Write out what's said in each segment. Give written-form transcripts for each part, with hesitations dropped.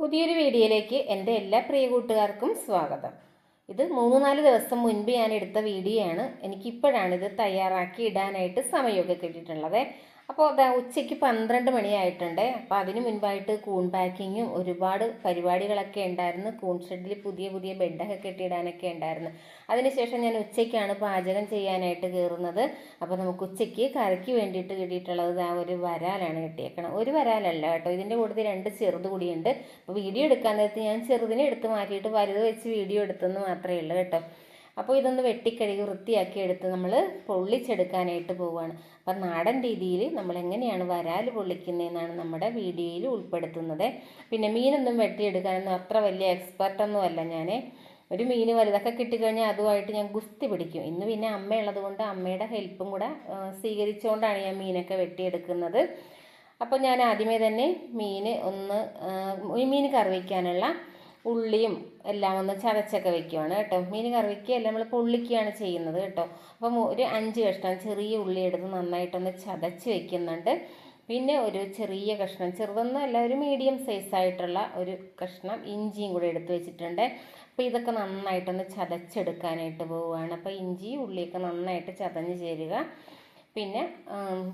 പുതിയൊരു വീഡിയോയിലേക്ക് എൻ്റെ എല്ലാ പ്രിയ കൂട്ടുകാർക്കും സ്വാഗതം. ഇത് 3-4 ദിവസം മുൻപ് ഞാൻ എടുത്ത വീഡിയോ ആണ്. എനിക്കിപ്പോഴാണ് ഇത് തയ്യാറാക്കി ഇടാനായിട്ട് സമയമൊക്കെ കിട്ടിയിട്ടുള്ളത്. അപ്പോൾ അതാ ഉച്ചയ്ക്ക് 12 മണിയായിട്ടുണ്ട്. അപ്പോൾ അതിന് മുൻപായിട്ട് കൂൺ പാക്കിങ്ങും ഒരുപാട് പരിപാടികളൊക്കെ ഉണ്ടായിരുന്നു. കൂൺ ഷെഡിൽ പുതിയ പുതിയ ബെഡൊക്കെ കെട്ടിയിടാനൊക്കെ ഉണ്ടായിരുന്നു. അതിനുശേഷം ഞാൻ ഉച്ചയ്ക്കാണ് പാചകം ചെയ്യാനായിട്ട് കയറുന്നത്. അപ്പോൾ നമുക്ക് ഉച്ചയ്ക്ക് കറിക്ക് വേണ്ടിയിട്ട് കിട്ടിയിട്ടുള്ളത് ആ ഒരു വരാലാണ് കിട്ടിയേക്കണം. ഒരു വരാലല്ല കേട്ടോ, ഇതിൻ്റെ കൂട്ടത്തിൽ 2 ചെറുത് കൂടിയുണ്ട്. അപ്പോൾ വീഡിയോ എടുക്കാൻ നേരത്ത് ഞാൻ ചെറുതിനെ എടുത്ത് മാറ്റിയിട്ട് വലുത് വെച്ച് വീഡിയോ എടുത്തെന്ന് മാത്രമേ ഉള്ളൂ കേട്ടോ. അപ്പോൾ ഇതൊന്ന് വെട്ടിക്കഴുകി വൃത്തിയാക്കി എടുത്ത് നമ്മൾ പൊള്ളിച്ചെടുക്കാനായിട്ട് പോവുകയാണ്. അപ്പം നാടൻ രീതിയിൽ നമ്മൾ എങ്ങനെയാണ് വരാൽ പൊള്ളിക്കുന്നതെന്നാണ് നമ്മുടെ വീഡിയോയിൽ ഉൾപ്പെടുത്തുന്നത്. പിന്നെ മീനൊന്നും വെട്ടിയെടുക്കാനൊന്നും അത്ര വലിയ എക്സ്പെർട്ടൊന്നും അല്ല ഞാൻ. ഒരു മീൻ വലുതൊക്കെ കിട്ടിക്കഴിഞ്ഞാൽ അതുമായിട്ട് ഞാൻ ഗുസ്തി പിടിക്കും. ഇന്ന് പിന്നെ അമ്മയുള്ളത് കൊണ്ട് അമ്മയുടെ ഹെൽപ്പും കൂടെ സ്വീകരിച്ചുകൊണ്ടാണ് ഞാൻ മീനൊക്കെ വെട്ടിയെടുക്കുന്നത്. അപ്പോൾ ഞാൻ ആദ്യമേ തന്നെ മീൻ കറി വയ്ക്കാനുള്ള ഉള്ളിയും എല്ലാം ഒന്ന് ചതച്ചൊക്കെ വെക്കുവാണ് കേട്ടോ. മീൻ കറി വയ്ക്കുകയല്ല, നമ്മൾ പൊള്ളിക്കുകയാണ് ചെയ്യുന്നത് കേട്ടോ. അപ്പം ഒരു 5 കഷ്ണം ചെറിയ ഉള്ളി എടുത്ത് നന്നായിട്ടൊന്ന് ചതച്ച് വെക്കുന്നുണ്ട്. പിന്നെ ഒരു ചെറിയ കഷ്ണം, ചെറുതൊന്നും അല്ല, ഒരു മീഡിയം സൈസായിട്ടുള്ള ഒരു കഷ്ണം ഇഞ്ചിയും കൂടെ എടുത്ത് വെച്ചിട്ടുണ്ട്. അപ്പോൾ ഇതൊക്കെ നന്നായിട്ടൊന്ന് ചതച്ചെടുക്കാനായിട്ട് പോവുകയാണ്. അപ്പോൾ ഇഞ്ചി ഉള്ളിയൊക്കെ നന്നായിട്ട് ചതഞ്ഞ് ചേരുക. പിന്നെ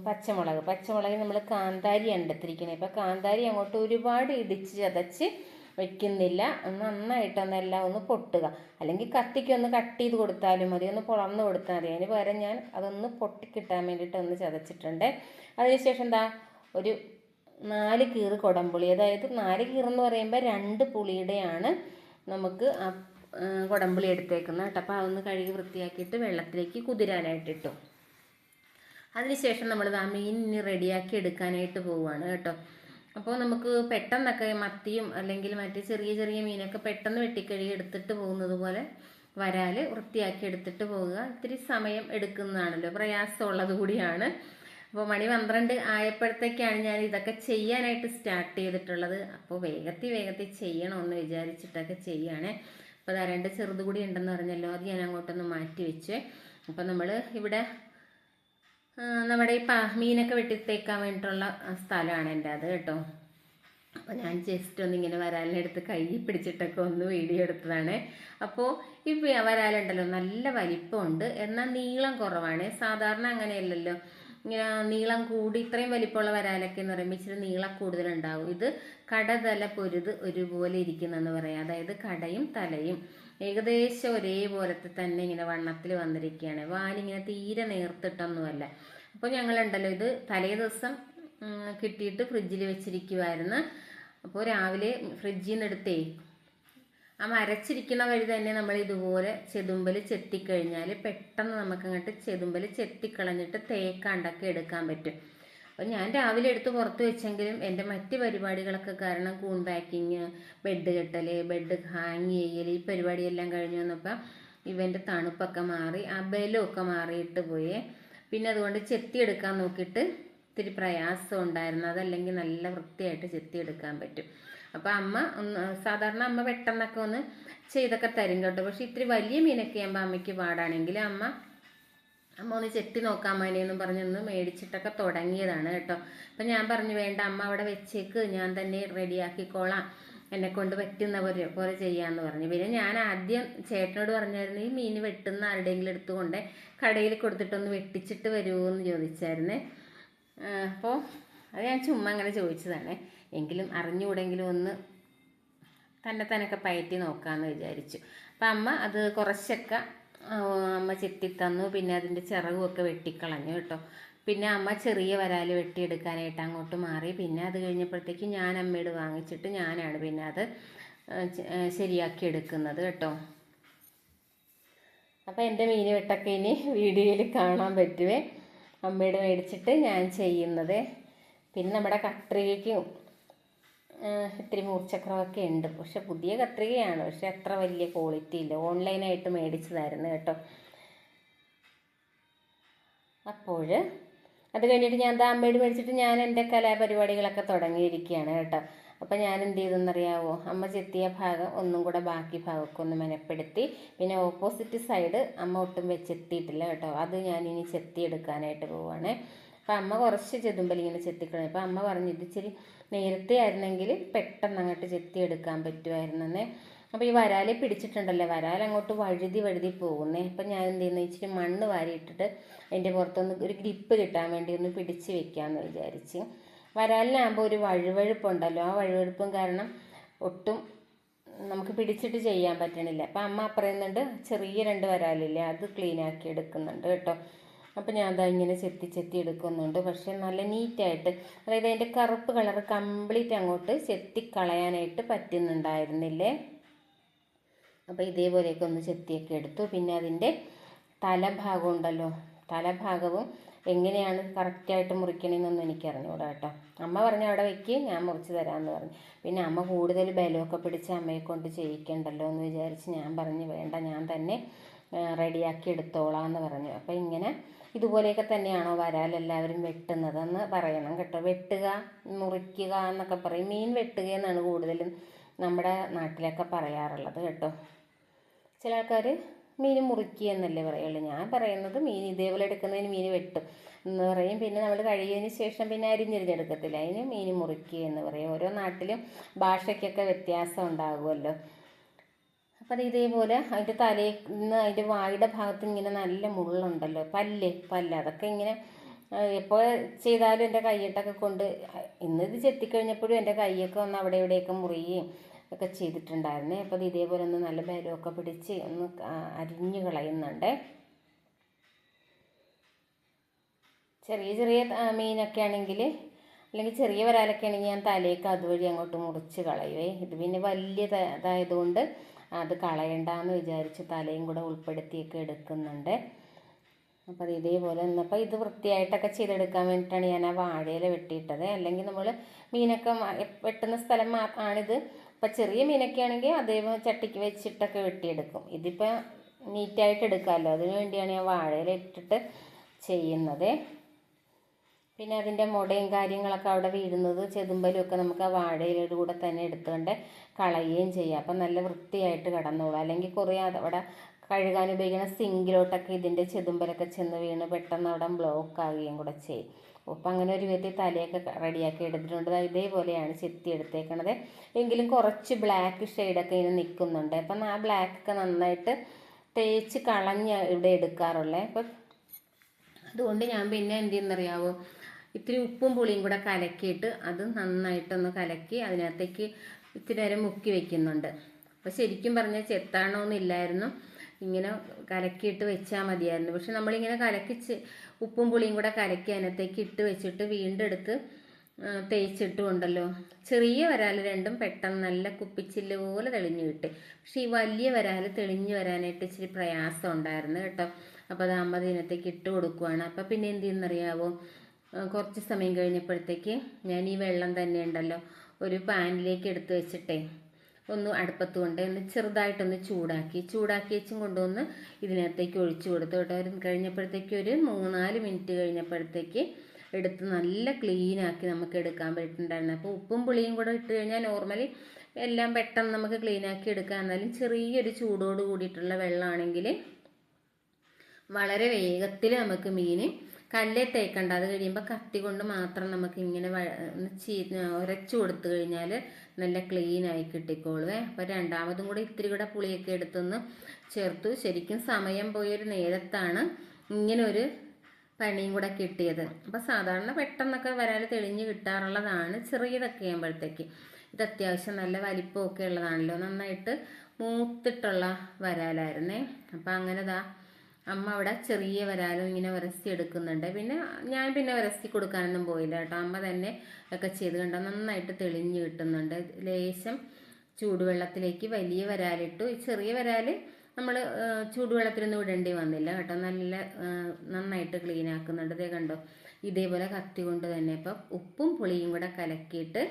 പച്ചമുളക് നമ്മൾ കാന്താരിയാണ് എടുത്തിരിക്കുന്നത്. ഇപ്പോൾ കാന്താരി അങ്ങോട്ട് ഒരുപാട് ഇടിച്ച് ചതച്ച് വയ്ക്കുന്നില്ല, നന്നായിട്ടൊന്നെല്ലാം ഒന്ന് പൊട്ടുക. അല്ലെങ്കിൽ കത്തിക്കൊന്ന് കട്ട് ചെയ്ത് കൊടുത്താലും മതി, ഒന്ന് പൊളന്ന് കൊടുത്താൽ മതി. അതിന് പകരം ഞാൻ അതൊന്ന് പൊട്ടിക്കിട്ടാൻ വേണ്ടിയിട്ട് ഒന്ന് ചതച്ചിട്ടുണ്ട്. അതിനുശേഷം ഒരു 4 കീറ് കുടംപുളി, അതായത് 4 കീറെന്ന് പറയുമ്പോൾ 2 പുളിയുടെയാണ് നമുക്ക് ആ കുടംപുളി എടുത്തേക്കുന്നത് കേട്ടോ. അപ്പോൾ അതൊന്ന് കഴുകി വൃത്തിയാക്കിയിട്ട് വെള്ളത്തിലേക്ക് കുതിരാനായിട്ടിട്ടു. അതിനുശേഷം നമ്മൾ മീൻ റെഡിയാക്കി എടുക്കാനായിട്ട് പോവുകയാണ് കേട്ടോ. അപ്പോൾ നമുക്ക് പെട്ടെന്നൊക്കെ മത്തിയും അല്ലെങ്കിൽ മറ്റേ ചെറിയ ചെറിയ മീനൊക്കെ പെട്ടെന്ന് വെട്ടിക്കഴുകി എടുത്തിട്ട് പോകുന്നത് പോലെ വരാൽ വൃത്തിയാക്കി എടുത്തിട്ട് പോകുക ഇത്തിരി സമയം എടുക്കുന്നതാണല്ലോ, പ്രയാസമുള്ളത് കൂടിയാണ്. അപ്പോൾ മണി 12 ആയപ്പോഴത്തേക്കാണ് ഞാൻ ഇതൊക്കെ ചെയ്യാനായിട്ട് സ്റ്റാർട്ട് ചെയ്തിട്ടുള്ളത്. അപ്പോൾ വേഗത്തിൽ ചെയ്യണമെന്ന് വിചാരിച്ചിട്ടൊക്കെ ചെയ്യുകയാണേ. അപ്പോൾ അത് 2 ചെറുത് കൂടി ഉണ്ടെന്ന് പറഞ്ഞല്ലോ, അത് ഞാൻ അങ്ങോട്ടൊന്ന് മാറ്റി വെച്ചേ. അപ്പോൾ നമ്മൾ ഇവിടെ നമ്മുടെ ഈ മീനൊക്കെ വെട്ടിത്തേക്കാൻ വേണ്ടിയിട്ടുള്ള സ്ഥലമാണ് എൻ്റെ അത് കേട്ടോ. അപ്പോൾ ഞാൻ ജസ്റ്റ് ഒന്നിങ്ങനെ വരാലിനെടുത്ത് കൈ പിടിച്ചിട്ടൊക്കെ ഒന്ന് വീഡിയോ എടുത്തതാണ്. അപ്പോൾ ഈ വരാലുണ്ടല്ലോ നല്ല വലിപ്പമുണ്ട്, എന്നാൽ നീളം കുറവാണ്. സാധാരണ അങ്ങനെയല്ലല്ലോ, ഇങ്ങനെ നീളം കൂടി ഇത്രയും വലിപ്പമുള്ള വരാലൊക്കെ എന്ന് പറയുമ്പോൾ ഇച്ചിരി നീളം കൂടുതലുണ്ടാവും. ഇത് കടതല പൊരുത് ഒരുപോലെ ഇരിക്കുന്നെന്ന് പറയാം. അതായത് കടയും തലയും ഏകദേശം ഒരേപോലത്തെ തന്നെ ഇങ്ങനെ വണ്ണത്തിൽ വന്നിരിക്കുകയാണ്. വാലിങ്ങനെ തീരെ നേർത്തിട്ടൊന്നുമല്ല. അപ്പോൾ ഞങ്ങളുണ്ടല്ലോ ഇത് തലേ ദിവസം കിട്ടിയിട്ട് ഫ്രിഡ്ജിൽ വെച്ചിരിക്കുമായിരുന്നു. അപ്പോൾ രാവിലെ ഫ്രിഡ്ജിൽ നിന്ന് എടുത്തേ അരച്ചിരിക്കുന്ന വഴി തന്നെ നമ്മൾ ഇതുപോലെ ചെതുമ്പൽ ചെത്തിക്കഴിഞ്ഞാൽ പെട്ടെന്ന് നമുക്കങ്ങോട്ട് ചെതുമ്പൽ ചെത്തിക്കളഞ്ഞിട്ട് തേക്കാണ്ടൊക്കെ എടുക്കാൻ പറ്റും. അപ്പോൾ ഞാൻ രാവിലെ എടുത്ത് പുറത്ത് വെച്ചെങ്കിലും എൻ്റെ മറ്റ് പരിപാടികളൊക്കെ കാരണം കൂൺ പാക്കിങ്, ബെഡ് കെട്ടൽ, ബെഡ് ഹാങ് ചെയ്യൽ, ഈ പരിപാടിയെല്ലാം കഴിഞ്ഞ് വന്നപ്പോൾ ഇവൻ്റെ തണുപ്പൊക്കെ മാറി, ആ ബലമൊക്കെ മാറിയിട്ട് പോയേ. പിന്നെ അതുകൊണ്ട് ചെത്തിയെടുക്കാൻ നോക്കിയിട്ട് ഇത്തിരി പ്രയാസം ഉണ്ടായിരുന്നു. അതല്ലെങ്കിൽ നല്ല വൃത്തിയായിട്ട് ചെത്തിയെടുക്കാൻ പറ്റും. അപ്പോൾ സാധാരണ അമ്മ പെട്ടെന്നൊക്കെ ഒന്ന് ചെയ്തൊക്കെ തരും കേട്ടോ. പക്ഷെ ഇത്തിരി വലിയ മീനൊക്കെ ആകുമ്പോൾ അമ്മയ്ക്ക് പാടാണെങ്കിൽ അമ്മ ഒന്ന് ചെത്തി നോക്കാൻ വേണ്ടിയെന്നും പറഞ്ഞൊന്ന് മേടിച്ചിട്ടൊക്കെ തുടങ്ങിയതാണ് കേട്ടോ. അപ്പം ഞാൻ പറഞ്ഞു വേണ്ട അമ്മ അവിടെ വെച്ചേക്ക്, ഞാൻ തന്നെ റെഡിയാക്കിക്കോളാം, എന്നെക്കൊണ്ട് പറ്റുന്ന പോലെ ചെയ്യാമെന്ന് പറഞ്ഞു. പിന്നെ ഞാൻ ആദ്യം ചേട്ടനോട് പറഞ്ഞായിരുന്നു ഈ മീൻ വെട്ടുന്ന ആരുടെയെങ്കിലും എടുത്തുകൊണ്ട് കടയിൽ കൊടുത്തിട്ടൊന്ന് വെട്ടിച്ചിട്ട് വരുമോ എന്ന് ചോദിച്ചായിരുന്നേ. അപ്പോൾ അത് ഞാൻ ചുമ്മാ അങ്ങനെ ചോദിച്ചതാണ്. എങ്കിലും അറിഞ്ഞുകൂടെങ്കിലും ഒന്ന് തന്നെയൊക്കെ പയറ്റി നോക്കാമെന്ന് വിചാരിച്ചു. അപ്പം അമ്മ അത് കുറച്ചൊക്കെ അമ്മ ചെത്തിത്തന്നു. പിന്നെ അതിൻ്റെ ചിറകുമൊക്കെ വെട്ടിക്കളഞ്ഞു കേട്ടോ. പിന്നെ അമ്മ ചെറിയ വരാൽ വെട്ടിയെടുക്കാനായിട്ട് അങ്ങോട്ട് മാറി. പിന്നെ അത് കഴിഞ്ഞപ്പോഴത്തേക്ക് ഞാൻ അമ്മയോട് വാങ്ങിച്ചിട്ട് ഞാനാണ് പിന്നെ അത് ശരിയാക്കി എടുക്കുന്നത് കേട്ടോ. അപ്പോൾ എൻ്റെ മീൻ വെട്ടൊക്കെ ഇനി വീഡിയോയിൽ കാണാൻ പറ്റുമേ, അമ്മയോട് മേടിച്ചിട്ട് ഞാൻ ചെയ്യുന്നത്. പിന്നെ നമ്മുടെ കത്രികയ്ക്കും ഇത്തിരി മൂർച്ചക്രമൊക്കെ ഉണ്ട്. പക്ഷെ പുതിയ കത്രികയാണ്, പക്ഷെ അത്ര വലിയ ക്വാളിറ്റി ഇല്ല, ഓൺലൈനായിട്ട് മേടിച്ചതായിരുന്നു കേട്ടോ. അപ്പോൾ അത് കഴിഞ്ഞിട്ട് ഞാൻ അമ്മയോട് മേടിച്ചിട്ട് ഞാൻ എൻ്റെ കലാപരിപാടികളൊക്കെ തുടങ്ങിയിരിക്കുകയാണ് കേട്ടോ. അപ്പോൾ ഞാൻ എന്ത് ചെയ്തെന്നറിയാവോ, അമ്മ ചെത്തിയ ഭാഗം ഒന്നും കൂടെ ബാക്കി ഭാഗമൊക്കെ ഒന്ന് മെനപ്പെടുത്തി. പിന്നെ ഓപ്പോസിറ്റ് സൈഡ് അമ്മ ഒട്ടും വെച്ചെത്തിയിട്ടില്ല കേട്ടോ, അത് ഞാനിനി ചെത്തിയെടുക്കാനായിട്ട് പോവുകയാണ്. അപ്പം അമ്മ കുറച്ച് ചെതുമ്പൽ ഇങ്ങനെ ചെത്തിക്കളഞ്ഞു. അപ്പം അമ്മ പറഞ്ഞു ഇത് ഇച്ചിരി നേരത്തെ ആയിരുന്നെങ്കിൽ പെട്ടെന്ന് അങ്ങോട്ട് ചെത്തിയെടുക്കാൻ പറ്റുമായിരുന്നേ. അപ്പോൾ ഈ വരാലെ പിടിച്ചിട്ടുണ്ടല്ലോ, വരാൽ അങ്ങോട്ട് വഴുതി പോകുന്നേ. അപ്പം ഞാൻ എന്ത് ചെയ്യുന്നത്, ഇച്ചിരി മണ്ണ് വാരിയിട്ടിട്ട് അതിൻ്റെ പുറത്തൊന്ന് ഒരു ഗ്രിപ്പ് കിട്ടാൻ വേണ്ടി ഒന്ന് പിടിച്ച് വെക്കാമെന്ന് വിചാരിച്ച്. വരാലിനാകുമ്പോൾ ഒരു വഴുവഴുപ്പുണ്ടല്ലോ, ആ വഴുവഴുപ്പും കാരണം ഒട്ടും നമുക്ക് പിടിച്ചിട്ട് ചെയ്യാൻ പറ്റണില്ല. അപ്പം അമ്മ പറയുന്നുണ്ട് ചെറിയ 2 വരാലില്ലേ അത് ക്ലീനാക്കി എടുക്കുന്നുണ്ട് കേട്ടോ. അപ്പം ഞാൻ അതാ ഇങ്ങനെ ചെത്തി എടുക്കുന്നുണ്ട്. പക്ഷേ നല്ല നീറ്റായിട്ട്, അതായത് അതിൻ്റെ കറുപ്പ് കളർ കംപ്ലീറ്റ് അങ്ങോട്ട് ചെത്തിക്കളയാനായിട്ട് പറ്റുന്നുണ്ടായിരുന്നില്ലേ. അപ്പോൾ ഇതേപോലെയൊക്കെ ഒന്ന് ചെത്തിയൊക്കെ എടുത്തു. പിന്നെ അതിൻ്റെ തലഭാഗം ഉണ്ടല്ലോ, തലഭാഗവും എങ്ങനെയാണ് കറക്റ്റായിട്ട് മുറിക്കണമെന്നൊന്നും എനിക്കറിഞ്ഞൂടാ കേട്ടോ. അമ്മ പറഞ്ഞു അവിടെ വെക്ക്, ഞാൻ മുറിച്ച് തരാമെന്ന് പറഞ്ഞു. പിന്നെ അമ്മ കൂടുതൽ ബലമൊക്കെ പിടിച്ച് അമ്മയെ കൊണ്ട് ചെയ്യിക്കണ്ടല്ലോ എന്ന് വിചാരിച്ച് ഞാൻ പറഞ്ഞു വേണ്ട, ഞാൻ തന്നെ റെഡിയാക്കി എടുത്തോളാം എന്ന് പറഞ്ഞു. അപ്പോൾ ഇങ്ങനെ ഇതുപോലെയൊക്കെ തന്നെയാണോ വരാലെല്ലാവരും വെട്ടുന്നതെന്ന് പറയണം കേട്ടോ. വെട്ടുക, മുറിക്കുക എന്നൊക്കെ പറയും. മീൻ വെട്ടുക എന്നാണ് കൂടുതലും നമ്മുടെ നാട്ടിലൊക്കെ പറയാറുള്ളത് കേട്ടോ. ചില ആൾക്കാർ മീൻ മുറിക്കുക എന്നല്ലേ പറയുള്ളൂ. ഞാൻ പറയുന്നത് മീൻ ഇതേപോലെ എടുക്കുന്നതിന് മീൻ വെട്ടും എന്ന് പറയും. പിന്നെ നമ്മൾ കഴുകിയതിന് ശേഷം പിന്നെ അരിഞ്ഞെടുക്കത്തില്ല, അതിന് മീൻ മുറിക്കുക എന്ന് പറയും. ഓരോ നാട്ടിലും ഭാഷയ്ക്കൊക്കെ വ്യത്യാസം ഉണ്ടാകുമല്ലോ. അപ്പം അത് ഇതേപോലെ അതിൻ്റെ തലയിൽ നിന്ന് അതിൻ്റെ വായുടെ ഭാഗത്ത് ഇങ്ങനെ നല്ല മുള്ളുണ്ടല്ലോ, പല്ല് അതൊക്കെ ഇങ്ങനെ എപ്പോൾ ചെയ്താലും എൻ്റെ കൈയിട്ടൊക്കെ കൊണ്ട് ഇന്നിത് ചെത്തിക്കഴിഞ്ഞപ്പോഴും എൻ്റെ കൈയൊക്കെ ഒന്ന് അവിടെ ഇവിടെയൊക്കെ മുറിയുകയും ഒക്കെ ചെയ്തിട്ടുണ്ടായിരുന്നേ. അപ്പോൾ അത് ഇതേപോലെ ഒന്ന് നല്ല ബലമൊക്കെ പിടിച്ച് ഒന്ന് അരിഞ്ഞു കളയുന്നുണ്ട്. ചെറിയ മീനൊക്കെ ആണെങ്കിൽ, അല്ലെങ്കിൽ ചെറിയ വരാലൊക്കെ ആണെങ്കിൽ ഞാൻ തലയൊക്കെ അതുവഴി അങ്ങോട്ട് മുറിച്ച് കളയുവേ. ഇത് പിന്നെ വലിയ ഇതായതുകൊണ്ട് അത് കളയണ്ടെന്ന് വിചാരിച്ച് തലയും കൂടെ ഉൾപ്പെടുത്തിയൊക്കെ എടുക്കുന്നുണ്ട്. അപ്പോൾ അത് ഇതേപോലെ നിന്നപ്പോൾ ഇത് വൃത്തിയായിട്ടൊക്കെ ചെയ്തെടുക്കാൻ വേണ്ടിയിട്ടാണ് ഞാൻ ആ വാഴയില വെട്ടിയിട്ടത്. അല്ലെങ്കിൽ നമ്മൾ മീനൊക്കെ വെട്ടുന്ന സ്ഥലം ആണിത്. അപ്പം ചെറിയ മീനൊക്കെ ആണെങ്കിൽ അതേപോലെ ചട്ടിക്ക് വെച്ചിട്ടൊക്കെ വെട്ടിയെടുക്കും. ഇതിപ്പോൾ നീറ്റായിട്ട് എടുക്കാമല്ലോ, അതിനു വേണ്ടിയാണ് ഞാൻ വാഴയില ഇട്ടിട്ട് ചെയ്യുന്നത്. പിന്നെ അതിൻ്റെ മുടയും കാര്യങ്ങളൊക്കെ അവിടെ വീഴുന്നത് ചെതുമ്പലും ഒക്കെ നമുക്ക് ആ വാഴയിലയുടെ കൂടെ തന്നെ എടുത്തുകൊണ്ട് കളയുകയും ചെയ്യാം. അപ്പം നല്ല വൃത്തിയായിട്ട് കിടന്നോളൂ. അല്ലെങ്കിൽ കുറേ അവിടെ കഴുകാൻ ഉപയോഗിക്കുന്ന സിങ്കിലോട്ടൊക്കെ ഇതിൻ്റെ ചെതുമ്പലൊക്കെ ചെന്ന് വീണ് പെട്ടെന്ന് അവിടെ ബ്ലോക്ക് ആകുകയും കൂടെ ചെയ്യും. അപ്പം അങ്ങനെ ഒരു വിധത്തിൽ തലയൊക്കെ റെഡിയാക്കി എടുത്തിട്ടുണ്ട്. ഇതേപോലെയാണ് ചെത്തി എടുത്തേക്കണത്. എങ്കിലും കുറച്ച് ബ്ലാക്ക് ഷെയ്ഡൊക്കെ ഇങ്ങനെ നിൽക്കുന്നുണ്ട്. അപ്പം ആ ബ്ലാക്കൊക്കെ നന്നായിട്ട് തേച്ച് കളഞ്ഞ് ഇവിടെ എടുക്കാറുള്ളത്. അപ്പം അതുകൊണ്ട് ഞാൻ പിന്നെ എന്ത് ചെയ്യുന്നറിയാവോ, ഇത്തിരി ഉപ്പും പുളിയും കൂടെ കലക്കിയിട്ട് അത് നന്നായിട്ടൊന്ന് കലക്കി അതിനകത്തേക്ക് ഇത്തിരി നേരം മുക്കി വെക്കുന്നുണ്ട്. അപ്പോൾ ശരിക്കും പറഞ്ഞാൽ ചെത്താണോന്നില്ലായിരുന്നു, ഇങ്ങനെ കലക്കിയിട്ട് വെച്ചാൽ മതിയായിരുന്നു. പക്ഷെ നമ്മളിങ്ങനെ കലക്കിച്ച് ഉപ്പും പുളിയും കൂടെ കലക്കി അതിനകത്തേക്ക് ഇട്ട് വെച്ചിട്ട് വീണ്ടും എടുത്ത് തേച്ചിട്ടുണ്ടല്ലോ, ചെറിയ വരാൽ രണ്ടും പെട്ടെന്ന് നല്ല കുപ്പിച്ചില്ല് പോലെ തെളിഞ്ഞു കിട്ടി. പക്ഷെ ഈ വലിയ വരാൽ തെളിഞ്ഞു വരാനായിട്ട് ഇച്ചിരി പ്രയാസം ഉണ്ടായിരുന്നു കേട്ടോ. അപ്പോൾ അത് അമ്മ ഇതിനകത്തേക്ക് ഇട്ട് കൊടുക്കുവാണ്. അപ്പോൾ പിന്നെ എന്ത് ചെയ്യുന്നറിയാവോ, കുറച്ച് സമയം കഴിഞ്ഞപ്പോഴത്തേക്ക് ഞാൻ ഈ വെള്ളം തന്നെ ഉണ്ടല്ലോ ഒരു പാനിലേക്ക് എടുത്ത് വെച്ചിട്ടേ ഒന്ന് അടുപ്പത്ത് കൊണ്ട് ഒന്ന് ചെറുതായിട്ടൊന്ന് ചൂടാക്കി വെച്ചും കൊണ്ടുവന്ന് ഇതിനകത്തേക്ക് ഒഴിച്ചു കൊടുത്തു കേട്ടോ. കഴിഞ്ഞപ്പോഴത്തേക്ക് ഒരു 3-4 മിനിറ്റ് കഴിഞ്ഞപ്പോഴത്തേക്ക് എടുത്ത് നല്ല ക്ലീനാക്കി നമുക്ക് എടുക്കാൻ പറ്റുന്നുണ്ടായിരുന്നു. അപ്പോൾ ഉപ്പും പുളിയും കൂടെ ഇട്ട് കഴിഞ്ഞാൽ നോർമലി എല്ലാം പെട്ടെന്ന് നമുക്ക് ക്ലീനാക്കി എടുക്കാം. എന്നാലും ചെറിയൊരു ചൂടോട് കൂടിയിട്ടുള്ള വെള്ളമാണെങ്കിൽ വളരെ വേഗത്തിൽ നമുക്ക് മീൻ കല്ലേ തേക്കണ്ട. അത് കഴിയുമ്പോൾ കത്തി കൊണ്ട് മാത്രം നമുക്ക് ഇങ്ങനെ ഉരച്ചു കൊടുത്തു കഴിഞ്ഞാൽ നല്ല ക്ലീനായി കിട്ടിക്കോളുവേ. അപ്പോൾ രണ്ടാമതും കൂടെ ഇത്തിരി കൂടെ പുളിയൊക്കെ എടുത്തൊന്ന് ചേർത്തു. ശരിക്കും സമയം പോയൊരു നേരത്താണ് ഇങ്ങനൊരു പണിയും കൂടെ കിട്ടിയത്. അപ്പോൾ സാധാരണ പെട്ടെന്നൊക്കെ വരാൽ തെളിഞ്ഞ് കിട്ടാറുള്ളതാണ് ചെറിയതൊക്കെ ആകുമ്പോഴത്തേക്ക്. ഇത് അത്യാവശ്യം നല്ല വലിപ്പമൊക്കെ ഉള്ളതാണല്ലോ, നന്നായിട്ട് മൂത്തിട്ടുള്ള വരാലായിരുന്നേ. അപ്പം അങ്ങനെ അമ്മ അവിടെ ചെറിയ വരാലും ഇങ്ങനെ ഉരസി എടുക്കുന്നുണ്ട്. പിന്നെ ഞാൻ ഉരസി കൊടുക്കാനൊന്നും പോയില്ല കേട്ടോ, അമ്മ തന്നെ ഒക്കെ ചെയ്ത് കണ്ടോ നന്നായിട്ട് തെളിഞ്ഞ് കിട്ടുന്നുണ്ട്. ലേശം ചൂടുവെള്ളത്തിലേക്ക് വലിയ വരാലിട്ടു. ഈ ചെറിയ വരാൽ നമ്മൾ ചൂടുവെള്ളത്തിലൊന്നും ഇടേണ്ടി വന്നില്ല കേട്ടോ, നല്ല നന്നായിട്ട് ക്ലീൻ ആക്കുന്നുണ്ട്. ഇതേ കണ്ടോ, ഇതേപോലെ കത്തി കൊണ്ട് തന്നെ ഇപ്പം ഉപ്പും പുളിയും കൂടെ കലക്കിയിട്ട്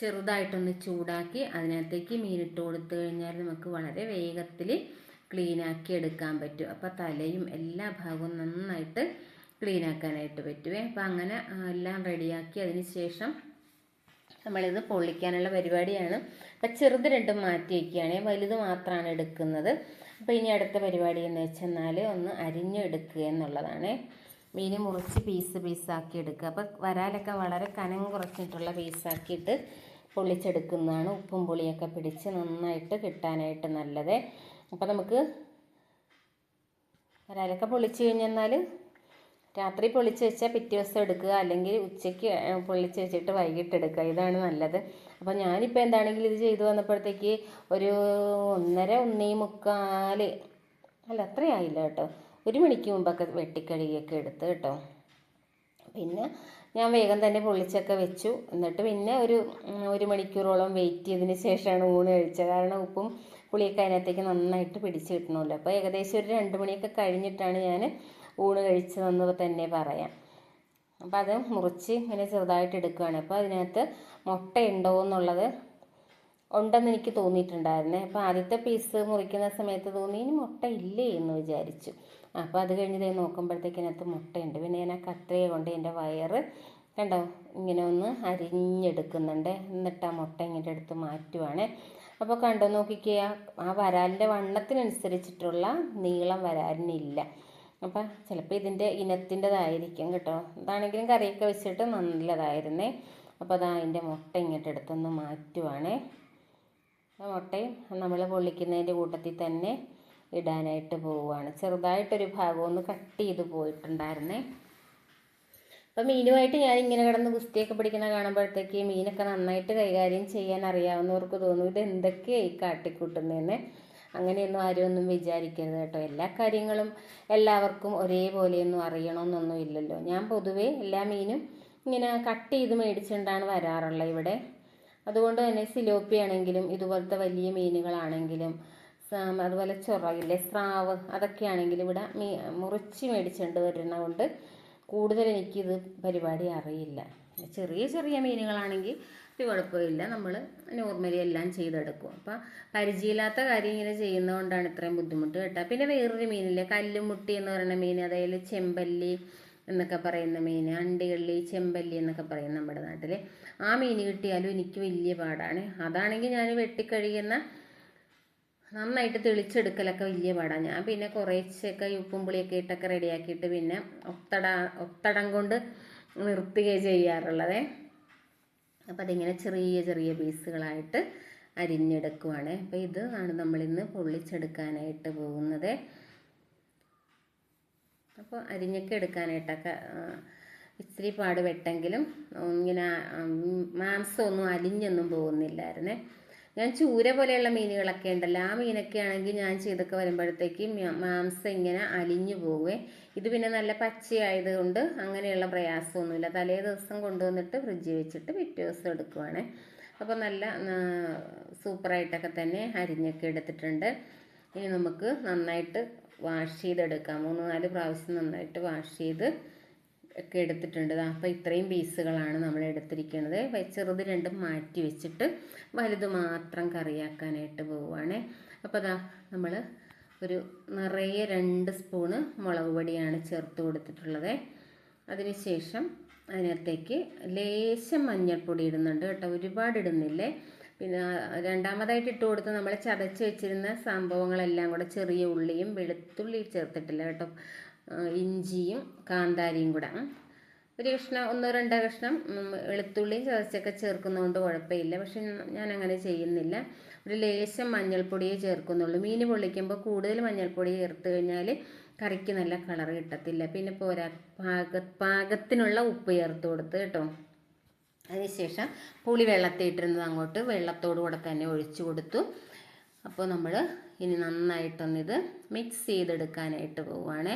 ചെറുതായിട്ടൊന്ന് ചൂടാക്കി അതിനകത്തേക്ക് മീനിട്ട് കൊടുത്തു കഴിഞ്ഞാൽ നമുക്ക് വളരെ വേഗത്തിൽ ക്ലീനാക്കി എടുക്കാൻ പറ്റും. അപ്പോൾ തലയും എല്ലാ ഭാഗവും നന്നായിട്ട് ക്ലീനാക്കാനായിട്ട് പറ്റുമേ. അപ്പോൾ അങ്ങനെ എല്ലാം റെഡിയാക്കി അതിന് ശേഷം നമ്മളിത് പൊള്ളിക്കാനുള്ള പരിപാടിയാണ്. അപ്പം ചെറുത് രണ്ടും മാറ്റി വയ്ക്കുകയാണ്, വലുത് മാത്രമാണ് എടുക്കുന്നത്. അപ്പോൾ ഇനി അടുത്ത പരിപാടി എന്ന് വെച്ചെന്നാൽ ഒന്ന് അരിഞ്ഞെടുക്കുക എന്നുള്ളതാണ്. മീൻ മുറിച്ച് പീസാക്കി എടുക്കുക. അപ്പോൾ വരാലൊക്കെ വളരെ കനം കുറച്ചിട്ടുള്ള പീസാക്കിയിട്ട് പൊള്ളിച്ചെടുക്കുന്നതാണ് ഉപ്പും പുളിയൊക്കെ പിടിച്ച് നന്നായിട്ട് കിട്ടാനായിട്ട് നല്ലത്. അപ്പോൾ നമുക്ക് വരാലൊക്കെ പൊള്ളിച്ച് കഴിഞ്ഞാൽ രാത്രി പൊള്ളിച്ച് വെച്ചാൽ പിറ്റേ ദിവസം എടുക്കുക, അല്ലെങ്കിൽ ഉച്ചയ്ക്ക് പൊള്ളിച്ച് വെച്ചിട്ട് വൈകിട്ട് എടുക്കുക, ഇതാണ് നല്ലത്. അപ്പോൾ ഞാനിപ്പോൾ എന്താണെങ്കിലും ഇത് ചെയ്തു വന്നപ്പോഴത്തേക്ക് ഒരു 1:30 അല്ല അത്രയായില്ല കേട്ടോ, 1 മണിക്ക് മുമ്പൊക്കെ വെട്ടിക്കഴുകിയൊക്കെ എടുത്ത് കേട്ടോ. പിന്നെ ഞാൻ വേഗം തന്നെ പൊള്ളിച്ചൊക്കെ വെച്ചു. എന്നിട്ട് പിന്നെ ഒരു മണിക്കൂറോളം വെയിറ്റ് ചെയ്തതിന് ശേഷമാണ് ഊണ് കഴിച്ചത്. കാരണം ഉപ്പും പുളിയൊക്കെ അതിനകത്തേക്ക് നന്നായിട്ട് പിടിച്ച് കിട്ടണമല്ലോ. അപ്പോൾ ഏകദേശം ഒരു 2 മണിയൊക്കെ കഴിഞ്ഞിട്ടാണ് ഞാൻ ഊണ് കഴിച്ചതെന്ന് തന്നെ പറയാം. അപ്പോൾ അത് മുറിച്ച് ഇങ്ങനെ ചെറുതായിട്ട് എടുക്കുകയാണ്. അപ്പോൾ അതിനകത്ത് മുട്ട ഉണ്ടോ എന്നുള്ളത് ഉണ്ടെന്ന് എനിക്ക് തോന്നിയിട്ടുണ്ടായിരുന്നേ. അപ്പോൾ ആദ്യത്തെ പീസ് മുറിക്കുന്ന സമയത്ത് തോന്നി ഇനി മുട്ട ഇല്ലേ എന്ന് വിചാരിച്ചു. അപ്പോൾ അത് കഴിഞ്ഞ് നോക്കുമ്പോഴത്തേക്കിനകത്ത് മുട്ടയുണ്ട്. പിന്നെ ഞാൻ ആ കത്രിക കൊണ്ട് എൻ്റെ വയറ് കണ്ടോ ഇങ്ങനെ ഒന്ന് അരിഞ്ഞെടുക്കുന്നുണ്ട്. എന്നിട്ട് ആ മുട്ട ഇങ്ങനെ എടുത്ത് മാറ്റുവാണ്. അപ്പോൾ കണ്ടോ നോക്കിക്കേ, ആ വരാലിൻ്റെ വണ്ണത്തിനനുസരിച്ചിട്ടുള്ള നീളം വരാലിനില്ല. അപ്പം ചിലപ്പോൾ ഇതിൻ്റെ ഇനത്തിൻ്റെതായിരിക്കും കേട്ടോ. ഇതാണെങ്കിലും കറിയൊക്കെ വെച്ചിട്ട് നല്ലതായിരുന്നേ. അപ്പോൾ അതാ അതിൻ്റെ മുട്ട ഇങ്ങോട്ട് എടുത്തൊന്ന് മാറ്റുവാണേ. ആ മുട്ടയും നമ്മൾ പൊള്ളിക്കുന്നതിൻ്റെ കൂട്ടത്തിൽ തന്നെ ഇടാനായിട്ട് പോവുകയാണ്. ചെറുതായിട്ടൊരു ഭാഗം ഒന്ന് കട്ട് ചെയ്ത് പോയിട്ടുണ്ടായിരുന്നേ. അപ്പം മീനുമായിട്ട് ഞാൻ ഇങ്ങനെ കിടന്ന് ഗുസ്തിയൊക്കെ പിടിക്കുന്ന കാണുമ്പോഴത്തേക്ക് മീനൊക്കെ നന്നായിട്ട് കൈകാര്യം ചെയ്യാൻ അറിയാവുന്നവർക്ക് തോന്നും ഇത് എന്തൊക്കെയായി കാട്ടിക്കൂട്ടുന്നതെന്ന്. അങ്ങനെയൊന്നും ആരും ഒന്നും വിചാരിക്കരുത് കേട്ടോ. എല്ലാ കാര്യങ്ങളും എല്ലാവർക്കും ഒരേപോലെയൊന്നും അറിയണമെന്നൊന്നും ഇല്ലല്ലോ. ഞാൻ പൊതുവേ എല്ലാ മീനും ഇങ്ങനെ കട്ട് ചെയ്ത് മേടിച്ചുകൊണ്ടാണ് വരാറുള്ളത് ഇവിടെ. അതുകൊണ്ട് തന്നെ സിലോപ്പി ആണെങ്കിലും ഇതുപോലത്തെ വലിയ മീനുകളാണെങ്കിലും അതുപോലെ ചൊറയില്ലേ സ്രാവ്, അതൊക്കെ ആണെങ്കിലും ഇവിടെ മുറിച്ച് മേടിച്ചുകൊണ്ട് വരുന്നതുകൊണ്ട് കൂടുതൽ എനിക്കിത് പരിപാടി അറിയില്ല. ചെറിയ ചെറിയ മീനുകളാണെങ്കിൽ ഒരു കുഴപ്പമില്ല, നമ്മൾ നോർമലി എല്ലാം ചെയ്തെടുക്കും. അപ്പം പരിചയമില്ലാത്ത കാര്യം ഇങ്ങനെ ചെയ്യുന്നതുകൊണ്ടാണ് ഇത്രയും ബുദ്ധിമുട്ട് കേട്ടോ. പിന്നെ വേറൊരു മീനില്ലേ കല്ലുമുട്ടി എന്ന് പറയുന്ന മീൻ, അതായത് ചെമ്പല്ലി എന്നൊക്കെ പറയുന്ന മീൻ, അണ്ടികള്ളി ചെമ്പല്ലി എന്നൊക്കെ പറയും നമ്മുടെ നാട്ടിൽ. ആ മീൻ കിട്ടിയാലും എനിക്ക് വലിയ പാടാണ്. അതാണെങ്കിൽ ഞാൻ വെട്ടിക്കഴിയുന്ന നന്നായിട്ട് തെളിച്ചെടുക്കലൊക്കെ വലിയ പാടാണ്. ഞാൻ പിന്നെ കുറേശ്ശൊക്കെ ഉപ്പും പുളിയൊക്കെ ഇട്ടൊക്കെ റെഡിയാക്കിയിട്ട് പിന്നെ ഒത്തടം കൊണ്ട് നിർത്തുകയാണ് ചെയ്യാറുള്ളത്. അപ്പോൾ അതിങ്ങനെ ചെറിയ ചെറിയ പീസുകളായിട്ട് അരിഞ്ഞെടുക്കുവാണ്. അപ്പോൾ ഇത് ആണ് നമ്മളിന്ന് പൊള്ളിച്ചെടുക്കാനായിട്ട് പോകുന്നത്. അപ്പോൾ അരിഞ്ഞൊക്കെ എടുക്കാനായിട്ടൊക്കെ ഇച്ചിരി പാട് വെട്ടെങ്കിലും ഇങ്ങനെ മാംസമൊന്നും അലിഞ്ഞൊന്നും പോകുന്നില്ലായിരുന്നേ. ഞാൻ ചൂര പോലെയുള്ള മീനുകളൊക്കെ ഉണ്ടല്ലോ, ആ മീനൊക്കെ ആണെങ്കിൽ ഞാൻ ചെയ്തൊക്കെ വരുമ്പോഴത്തേക്ക് മാംസം ഇങ്ങനെ അലിഞ്ഞു പോവേ. ഇത് പിന്നെ നല്ല പച്ചയായതുകൊണ്ട് അങ്ങനെയുള്ള പ്രയാസമൊന്നുമില്ല. തലേ ദിവസം കൊണ്ടുവന്നിട്ട് ഫ്രിഡ്ജിൽ വെച്ചിട്ട് പിറ്റേ ദിവസം എടുക്കുവാണ്. അപ്പോൾ നല്ല സൂപ്പറായിട്ടൊക്കെ തന്നെ അരിഞ്ഞൊക്കെ എടുത്തിട്ടുണ്ട്. ഇനി നമുക്ക് നന്നായിട്ട് വാഷ് ചെയ്തെടുക്കാം. 3-4 പ്രാവശ്യം നന്നായിട്ട് വാഷ് ചെയ്ത് ഒക്കെ എടുത്തിട്ടുണ്ട്. അപ്പോൾ ഇത്രയും പീസുകളാണ് നമ്മൾ എടുത്തിരിക്കുന്നത്. ചെറുത് രണ്ടും മാറ്റി വെച്ചിട്ട് വലുത് മാത്രം കറിയാക്കാനായിട്ട് പോവുകയാണ്. അപ്പോൾ അതാ നമ്മൾ ഒരു നിറയെ 2 സ്പൂണ് മുളക് പൊടിയാണ് ചേർത്ത് കൊടുത്തിട്ടുള്ളത്. അതിനുശേഷം അതിനകത്തേക്ക് ലേശം മഞ്ഞൾപ്പൊടി ഇടുന്നുണ്ട് കേട്ടോ, ഒരുപാട് ഇടുന്നില്ലേ. പിന്നെ രണ്ടാമതായിട്ട് ഇട്ട് കൊടുത്ത് നമ്മൾ ചതച്ച് വെച്ചിരുന്ന സംഭവങ്ങളെല്ലാം കൂടെ, ചെറിയ ഉള്ളിയും വെളുത്തുള്ളി ചേർത്തിട്ടില്ല കേട്ടോ, ഇഞ്ചിയും കാന്താരിയും കൂടെ ഒരു കഷ്ണം 1-2 കഷ്ണം വെളുത്തുള്ളിയും ചതച്ചൊക്കെ ചേർക്കുന്നതുകൊണ്ട് കുഴപ്പമില്ല. പക്ഷെ ഞാൻ അങ്ങനെ ചെയ്യുന്നില്ല. ഒരു ലേശം മഞ്ഞൾപ്പൊടിയേ ചേർക്കുന്നുള്ളൂ. മീൻ പൊള്ളിക്കുമ്പോൾ കൂടുതൽ മഞ്ഞൾപ്പൊടി ചേർത്ത് കഴിഞ്ഞാൽ കറിക്ക് നല്ല കളർ കിട്ടത്തില്ല. പിന്നെ പോരാ പാകത്തിനുള്ള ഉപ്പ് ചേർത്ത് കൊടുത്ത് കേട്ടോ. അതിനുശേഷം പുളി വെള്ളത്തിട്ടിരുന്നത് അങ്ങോട്ട് വെള്ളത്തോടു കൂടെ തന്നെ ഒഴിച്ചു കൊടുത്തു. അപ്പോൾ നമ്മൾ ഇനി നന്നായിട്ടൊന്നിത് മിക്സ് ചെയ്തെടുക്കാനായിട്ട് പോവുകയാണ്.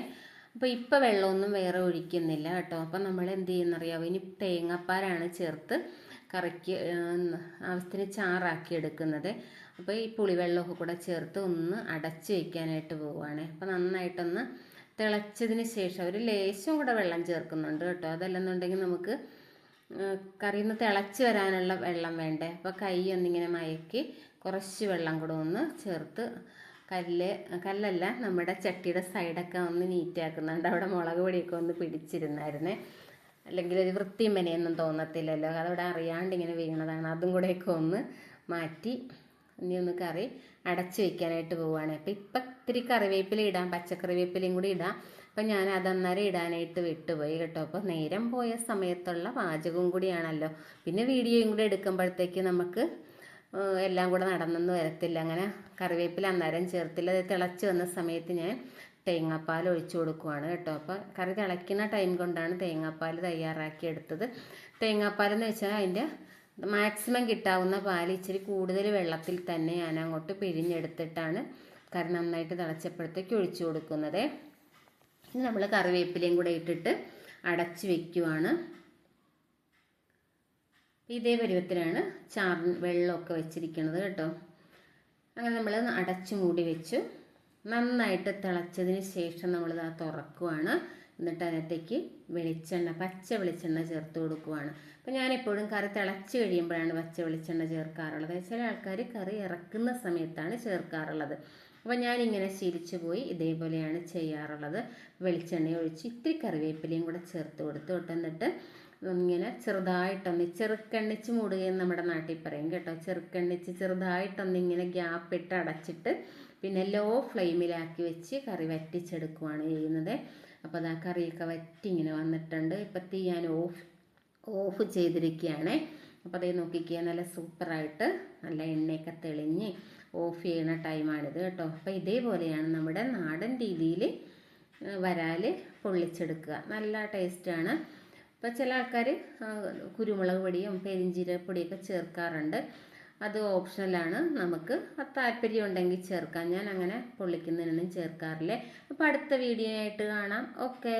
അപ്പോൾ ഇപ്പോൾ വെള്ളമൊന്നും വേറെ ഒഴിക്കുന്നില്ല കേട്ടോ. അപ്പോൾ നമ്മൾ എന്ത് ചെയ്യുന്നറിയാമോ, ഇനി തേങ്ങാപ്പാലാണ് ചേർത്ത് കറിക്ക് ആവശ്യത്തിന് ചാറാക്കി എടുക്കുന്നത്. അപ്പോൾ ഈ പുളിവെള്ളമൊക്കെ കൂടെ ചേർത്ത് ഒന്ന് അടച്ച് വയ്ക്കാനായിട്ട് പോവുകയാണ്. അപ്പോൾ നന്നായിട്ടൊന്ന് തിളച്ചതിന് ശേഷം ഒരു ലേശം കൂടെ വെള്ളം ചേർക്കുന്നുണ്ട് കേട്ടോ. അതല്ലെന്നുണ്ടെങ്കിൽ നമുക്ക് കറിയിൽ നിന്ന് തിളച്ച് വരാനുള്ള വെള്ളം വേണ്ടേ. അപ്പോൾ കൈ ഒന്നിങ്ങനെ മയക്കി കുറച്ച് വെള്ളം കൂടെ ഒന്ന് ചേർത്ത് കല്ലല്ല നമ്മുടെ ചട്ടിയുടെ സൈഡൊക്കെ ഒന്ന് നീറ്റാക്കുന്നുണ്ട്. അവിടെ മുളക് പൊടിയൊക്കെ ഒന്ന് പിടിച്ചിരുന്നായിരുന്നേ, അല്ലെങ്കിൽ ഒരു വൃത്തിയും മെനയൊന്നും തോന്നത്തില്ലല്ലോ, അതവിടെ അറിയാണ്ട് ഇങ്ങനെ വീണതാണ്. അതും കൂടെയൊക്കെ ഒന്ന് മാറ്റി ഇനി ഒന്ന് കറി അടച്ച് വയ്ക്കാനായിട്ട് പോവുകയാണ്. അപ്പോൾ ഇപ്പം ഇത്തിരി കറിവേപ്പില ഇടാം, പച്ചക്കറിവേപ്പിലയും കൂടി ഇടാം. അപ്പം ഞാൻ അതന്നേരം ഇടാനായിട്ട് വിട്ടുപോയി കേട്ടോ. അപ്പോൾ നേരം പോയ സമയത്തുള്ള പാചകവും കൂടിയാണല്ലോ. പിന്നെ വീഡിയോയും കൂടി എടുക്കുമ്പോഴത്തേക്ക് നമുക്ക് എല്ലാം കൂടെ നടന്നെന്ന് വരത്തില്ല. അങ്ങനെ കറിവേപ്പില അന്നേരം ചേർത്തില്ല. അത് തിളച്ച് വന്ന സമയത്ത് ഞാൻ തേങ്ങാപ്പാൽ ഒഴിച്ചു കൊടുക്കുവാണ് കേട്ടോ. അപ്പോൾ കറി തിളയ്ക്കുന്ന ടൈം കൊണ്ടാണ് തേങ്ങാപ്പാൽ തയ്യാറാക്കി എടുത്തത്. തേങ്ങാപ്പാൽ എന്ന് വെച്ചാൽ അതിൻ്റെ മാക്സിമം കിട്ടാവുന്ന പാൽ ഇച്ചിരി കൂടുതൽ വെള്ളത്തിൽ തന്നെ ഞാൻ അങ്ങോട്ട് പിഴിഞ്ഞെടുത്തിട്ടാണ് കറി നന്നായിട്ട് തിളച്ചപ്പോഴത്തേക്ക് ഒഴിച്ചു കൊടുക്കുന്നത്. ഇനി നമ്മൾ കറിവേപ്പിലയും കൂടെ ഇട്ടിട്ട് അടച്ച് വയ്ക്കുവാണ്. ഇതേ പരുവത്തിലാണ് വെള്ളമൊക്കെ വെച്ചിരിക്കുന്നത് കേട്ടോ. അങ്ങനെ നമ്മൾ അടച്ചു മൂടി വെച്ചു. നന്നായിട്ട് തിളച്ചതിന് ശേഷം നമ്മളിത് തുറക്കുവാണ്. എന്നിട്ട് അതിനകത്തേക്ക് വെളിച്ചെണ്ണ, പച്ച വെളിച്ചെണ്ണ ചേർത്ത് കൊടുക്കുവാണ്. അപ്പോൾ ഞാനെപ്പോഴും കറി തിളച്ച് കഴിയുമ്പോഴാണ് പച്ച വെളിച്ചെണ്ണ ചേർക്കാറുള്ളത്. ചില ആൾക്കാർ കറി ഇറക്കുന്ന സമയത്താണ് ചേർക്കാറുള്ളത്. അപ്പോൾ ഞാനിങ്ങനെ ശീലിച്ചു പോയി, ഇതേപോലെയാണ് ചെയ്യാറുള്ളത്. വെളിച്ചെണ്ണ ഒഴിച്ച് ഇത്തിരി കറിവേപ്പിലയും കൂടെ ചേർത്ത് കൊടുത്ത് എന്നിട്ട് ഇങ്ങനെ ചെറുതായിട്ടൊന്ന് ചെറുക്കണ്ണിച്ച് മൂടുകയെന്ന് നമ്മുടെ നാട്ടിൽ പറയും കേട്ടോ. ചെറുക്കണ്ണിച്ച് ചെറുതായിട്ടൊന്നിങ്ങനെ ഗ്യാപ്പിട്ട് അടച്ചിട്ട് പിന്നെ ലോ ഫ്ലെയിമിലാക്കി വെച്ച് കറി വറ്റിച്ചെടുക്കുവാണ് ചെയ്യുന്നത്. അപ്പോൾ അതാ കറിയൊക്കെ വറ്റി ഇങ്ങനെ വന്നിട്ടുണ്ട്. ഇപ്പം തീ ഞാൻ ഓഫ് ചെയ്തിരിക്കുകയാണ്. അപ്പോൾ അതേ നോക്കിക്കുക, നല്ല സൂപ്പറായിട്ട് നല്ല എണ്ണയൊക്കെ തെളിഞ്ഞ് ഓഫ് ചെയ്യുന്ന ടൈമാണിത് കേട്ടോ. അപ്പോൾ ഇതേപോലെയാണ് നമ്മുടെ നാടൻ രീതിയിൽ വരാൽ പൊള്ളിച്ചെടുക്കുക. നല്ല ടേസ്റ്റാണ്. അപ്പോൾ ചില ആൾക്കാർ കുരുമുളക് പൊടിയും പെരിഞ്ചീരകപ്പൊടിയൊക്കെ ചേർക്കാറുണ്ട്. അത് ഓപ്ഷണലാണ്. നമുക്ക് താല്പര്യം ഉണ്ടെങ്കിൽ ചേർക്കാം. ഞാൻ അങ്ങനെ പൊള്ളിക്കുന്നതിനൊന്നും ചേർക്കാറില്ല. അപ്പോൾ അടുത്ത വീഡിയോ ആയിട്ട് കാണാം. ഓക്കേ.